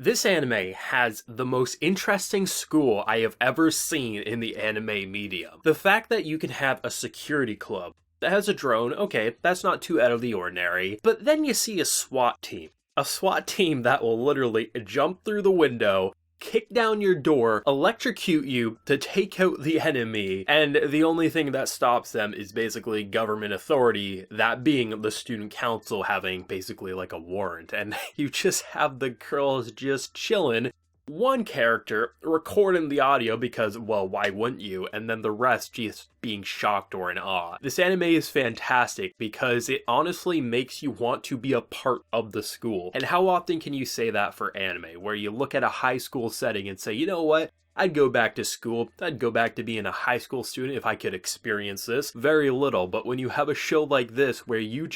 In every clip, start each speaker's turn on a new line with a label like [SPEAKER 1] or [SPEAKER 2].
[SPEAKER 1] This anime has the most interesting school I have ever seen in the anime medium. The fact that you can have a security club that has a drone, okay, that's not too out of the ordinary, but then you see a SWAT team. A SWAT team that will literally jump through the window, kick down your door, electrocute you to take out the enemy, and the only thing that stops them is basically government authority, that being the student council having basically like a warrant, and you just have the girls just chilling, one character recording the audio because, well, why wouldn't you? And then the rest just being shocked or in awe. This anime is fantastic because it honestly makes you want to be a part of the school. And how often can you say that for anime, where you look at a high school setting and say, you know what? I'd go back to school. I'd go back to being a high school student if I could experience this. Very little, but when you have a show like this where you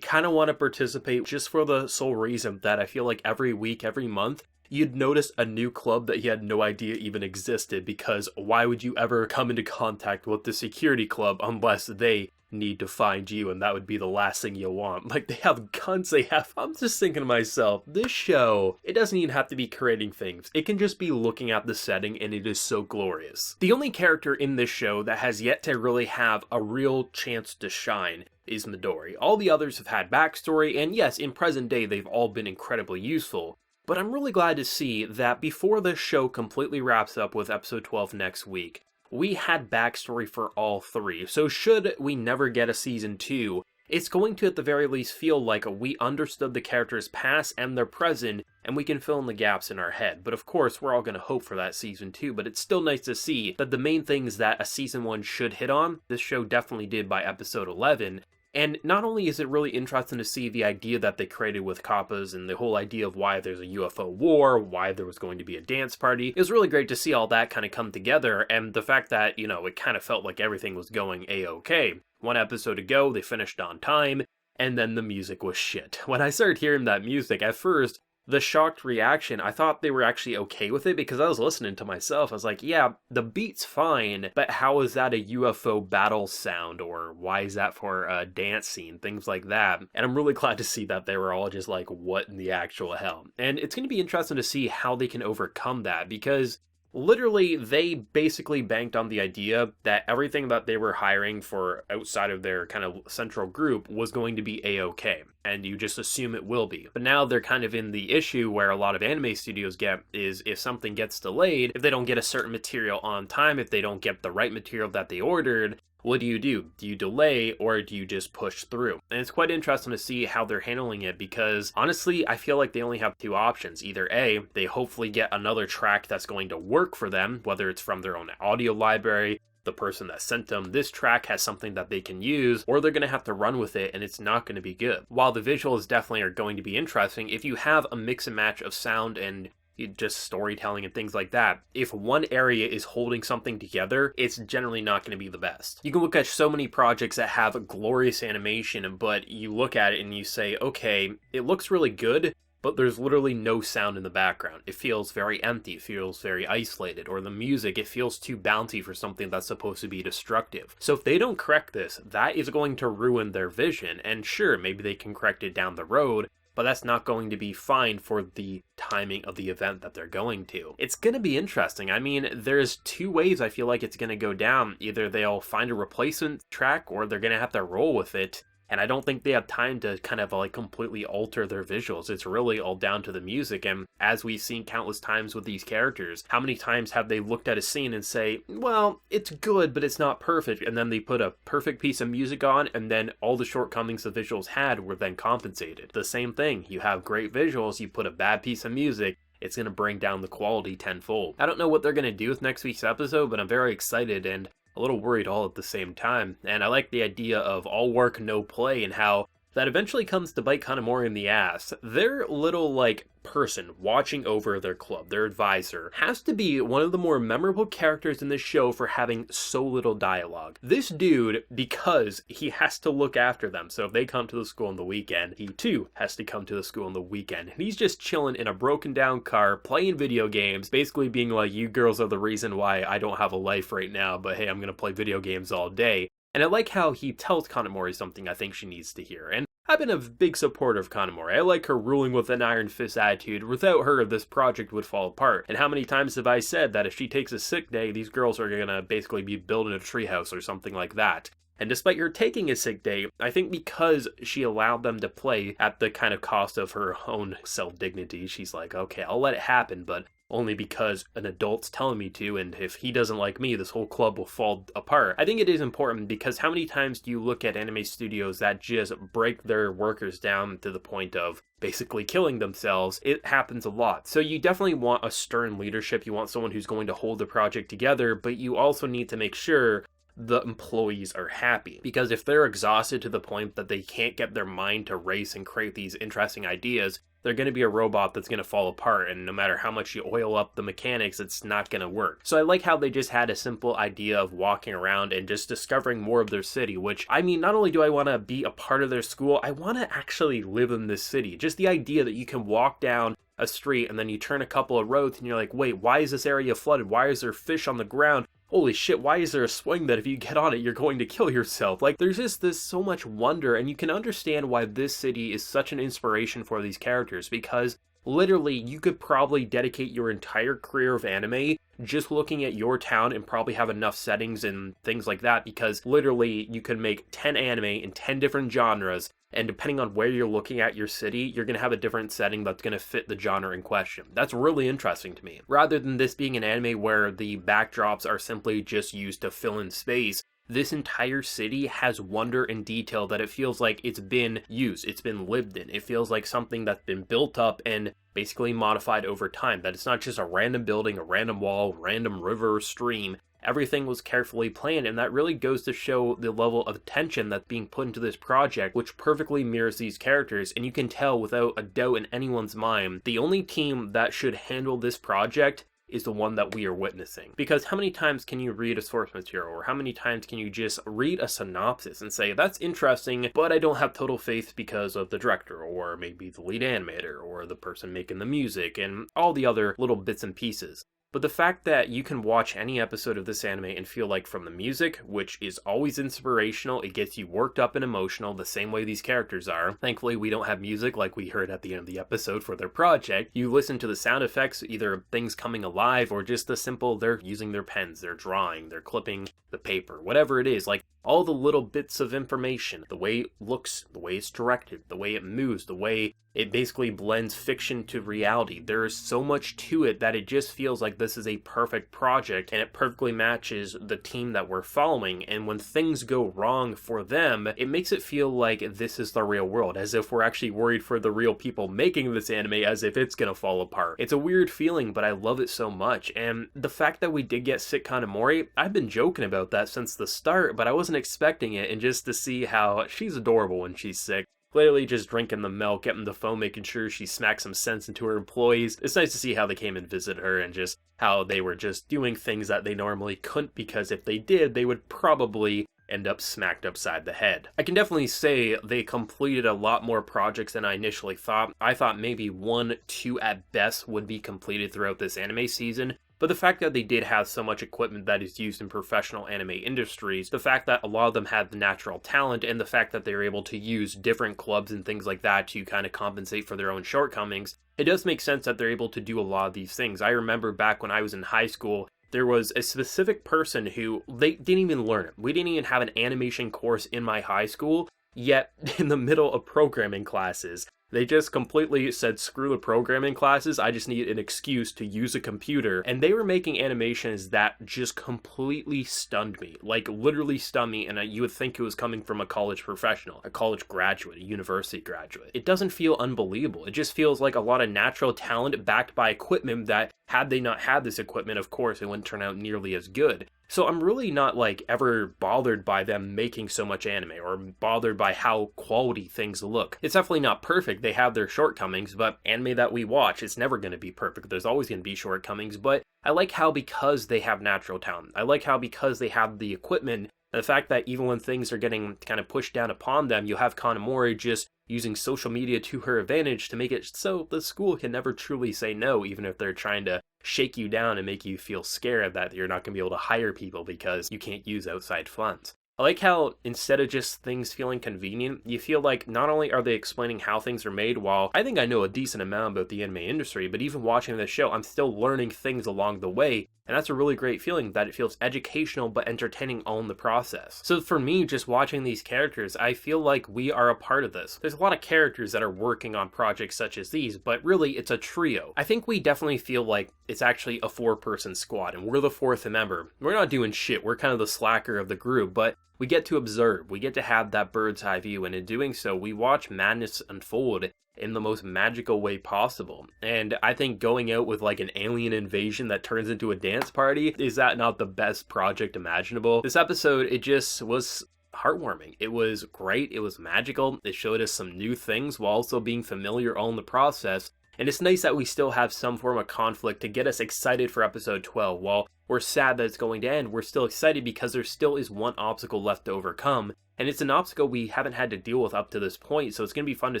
[SPEAKER 1] kind of want to participate just for the sole reason that I feel like every week, every month, you'd notice a new club that you had no idea even existed, because why would you ever come into contact with the security club unless they need to find you, and that would be the last thing you want. Like, they have guns, I'm just thinking to myself, this show, it doesn't even have to be creating things. It can just be looking at the setting, and it is so glorious. The only character in this show that has yet to really have a real chance to shine is Midori. All the others have had backstory, and yes, in present day, they've all been incredibly useful. But I'm really glad to see that before this show completely wraps up with episode 12 next week, we had backstory for all three. So should we never get a season 2, it's going to at the very least feel like we understood the characters' past and their present, and we can fill in the gaps in our head. But of course, we're all going to hope for that season 2, but it's still nice to see that the main things that a season 1 should hit on, this show definitely did by episode 11. And not only is it really interesting to see the idea that they created with Kappas and the whole idea of why there's a UFO war, why there was going to be a dance party, it was really great to see all that kind of come together, and the fact that, you know, it kind of felt like everything was going a-okay. One episode ago, they finished on time, and then the music was shit. When I started hearing that music, at first, the shocked reaction, I thought they were actually okay with it because I was listening to myself. I was like, yeah, the beat's fine, but how is that a UFO battle sound? Or why is that for a dance scene? Things like that. And I'm really glad to see that they were all just like, what in the actual hell? And it's going to be interesting to see how they can overcome that, because literally, they basically banked on the idea that everything that they were hiring for outside of their kind of central group was going to be a-okay, and you just assume it will be. But now they're kind of in the issue where a lot of anime studios get is if something gets delayed, if they don't get a certain material on time, if they don't get the right material that they ordered, what do? Do you delay, or do you just push through? And it's quite interesting to see how they're handling it, because honestly, I feel like they only have two options. Either A, they hopefully get another track that's going to work for them, whether it's from their own audio library, the person that sent them this track has something that they can use, or they're going to have to run with it and it's not going to be good. While the visuals definitely are going to be interesting, if you have a mix and match of sound and just storytelling and things like that, if one area is holding something together, it's generally not going to be the best. You can look at so many projects that have glorious animation, but you look at it and you say, okay, it looks really good, but there's literally no sound in the background. It feels very empty, it feels very isolated, or the music, it feels too bouncy for something that's supposed to be destructive. So if they don't correct this, that is going to ruin their vision, and sure, maybe they can correct it down the road, but that's not going to be fine for the timing of the event that they're going to. It's going to be interesting. I mean, there's two ways I feel like it's going to go down. Either they'll find a replacement track, or they're going to have to roll with it. And I don't think they have time to kind of like completely alter their visuals. It's really all down to the music. And as we've seen countless times with these characters, how many times have they looked at a scene and say, well, it's good, but it's not perfect. And then they put a perfect piece of music on, and then all the shortcomings the visuals had were then compensated. The same thing. You have great visuals, you put a bad piece of music, it's going to bring down the quality tenfold. I don't know what they're going to do with next week's episode, but I'm very excited and a little worried all at the same time. And I like the idea of all work, no play, and how that eventually comes to bite Kanamori in the ass. Their little, like, person watching over their club, their advisor, has to be one of the more memorable characters in this show for having so little dialogue. This dude, because he has to look after them, so if they come to the school on the weekend, he too has to come to the school on the weekend. And he's just chilling in a broken down car, playing video games, basically being like, you girls are the reason why I don't have a life right now, but hey, I'm gonna play video games all day. And I like how he tells Kanamori something I think she needs to hear. And I've been a big supporter of Kanamori. I like her ruling with an iron fist attitude. Without her, this project would fall apart. And how many times have I said that if she takes a sick day, these girls are gonna basically be building a treehouse or something like that. And despite her taking a sick day, I think because she allowed them to play at the kind of cost of her own self-dignity, she's like, okay, I'll let it happen, but only because an adult's telling me to, and if he doesn't like me, this whole club will fall apart. I think it is important because how many times do you look at anime studios that just break their workers down to the point of basically killing themselves? It happens a lot. So you definitely want a stern leadership. You want someone who's going to hold the project together, but you also need to make sure the employees are happy. Because if they're exhausted to the point that they can't get their mind to race and create these interesting ideas, they're going to be a robot that's going to fall apart, and no matter how much you oil up the mechanics, it's not going to work. So I like how they just had a simple idea of walking around and just discovering more of their city, which, I mean, not only do I want to be a part of their school, I want to actually live in this city. Just the idea that you can walk down a street and then you turn a couple of roads and you're like, wait, why is this area flooded? Why is there fish on the ground? Holy shit, why is there a swing that if you get on it, you're going to kill yourself? Like, there's just this so much wonder, and you can understand why this city is such an inspiration for these characters, because literally, you could probably dedicate your entire career of anime just looking at your town and probably have enough settings and things like that, because literally, you could make 10 anime in 10 different genres, and depending on where you're looking at your city, you're going to have a different setting that's going to fit the genre in question. That's really interesting to me. Rather than this being an anime where the backdrops are simply just used to fill in space, this entire city has wonder and detail that it feels like it's been used, it's been lived in. It feels like something that's been built up and basically modified over time, that it's not just a random building, a random wall, random river or stream. Everything was carefully planned, and that really goes to show the level of attention that's being put into this project, which perfectly mirrors these characters, and you can tell without a doubt in anyone's mind, the only team that should handle this project is the one that we are witnessing. Because how many times can you read a source material, or how many times can you just read a synopsis and say, that's interesting, but I don't have total faith because of the director, or maybe the lead animator, or the person making the music, and all the other little bits and pieces. But the fact that you can watch any episode of this anime and feel like from the music, which is always inspirational, it gets you worked up and emotional the same way these characters are. Thankfully, we don't have music like we heard at the end of the episode for their project. You listen to the sound effects, either things coming alive or just the simple, they're using their pens, they're drawing, they're clipping the paper, whatever it is, like all the little bits of information, the way it looks, the way it's directed, the way it moves, the way it basically blends fiction to reality. There is so much to it that it just feels like this is a perfect project, and it perfectly matches the team that we're following. And when things go wrong for them, it makes it feel like this is the real world, as if we're actually worried for the real people making this anime, as if it's gonna fall apart. It's a weird feeling, but I love it so much. And the fact that we did get sick Kanamori, I've been joking about that since the start, but I wasn't expecting it, and just to see how she's adorable when she's sick. Clearly just drinking the milk, getting the phone, making sure she smacks some sense into her employees. It's nice to see how they came and visit her and just how they were just doing things that they normally couldn't, because if they did, they would probably end up smacked upside the head. I can definitely say they completed a lot more projects than I initially thought. I thought maybe 1, 2 at best would be completed throughout this anime season. But the fact that they did have so much equipment that is used in professional anime industries, the fact that a lot of them had the natural talent, and the fact that they were able to use different clubs and things like that to kind of compensate for their own shortcomings, it does make sense that they're able to do a lot of these things. I remember back when I was in high school, there was a specific person who, they didn't even learn it. We didn't even have an animation course in my high school, yet in the middle of programming classes, they just completely said, screw the programming classes, I just need an excuse to use a computer. And they were making animations that just completely stunned me. Like, literally stunned me, and you would think it was coming from a college professional, a college graduate, a university graduate. It doesn't feel unbelievable. It just feels like a lot of natural talent backed by equipment that, had they not had this equipment, of course, it wouldn't turn out nearly as good. So I'm really not like ever bothered by them making so much anime, or bothered by how quality things look. It's definitely not perfect. They have their shortcomings, but anime that we watch, it's never going to be perfect. There's always going to be shortcomings, but I like how, because they have natural talent, I like how, because they have the equipment, and the fact that even when things are getting kind of pushed down upon them, you have Kanamori just using social media to her advantage to make it so the school can never truly say no, even if they're trying to shake you down and make you feel scared that you're not going to be able to hire people because you can't use outside funds. I like how instead of just things feeling convenient, you feel like not only are they explaining how things are made, while I think I know a decent amount about the anime industry, but even watching this show, I'm still learning things along the way. And that's a really great feeling that it feels educational but entertaining all in the process. So for me, just watching these characters, I feel like we are a part of this. There's a lot of characters that are working on projects such as these, but really it's a trio. I think we definitely feel like it's actually a 4-person squad, and we're the 4th member. We're not doing shit, we're kind of the slacker of the group, but we get to observe, we get to have that bird's eye view, and in doing so, we watch madness unfold in the most magical way possible. And I think going out with like an alien invasion that turns into a dance party, is that not the best project imaginable? This episode, it just was heartwarming. It was great, it was magical, it showed us some new things while also being familiar all in the process. And it's nice that we still have some form of conflict to get us excited for episode 12. While we're sad that it's going to end, we're still excited because there still is one obstacle left to overcome. And it's an obstacle we haven't had to deal with up to this point, so it's going to be fun to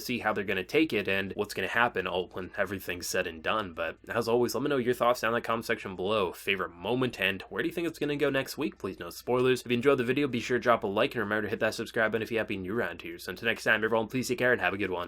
[SPEAKER 1] see how they're going to take it and what's going to happen all when everything's said and done. But as always, let me know your thoughts down in the comment section below. Favorite moment and where do you think it's going to go next week? Please no spoilers. If you enjoyed the video, be sure to drop a like and remember to hit that subscribe button if you happen new around here. So until next time, everyone, please take care and have a good one.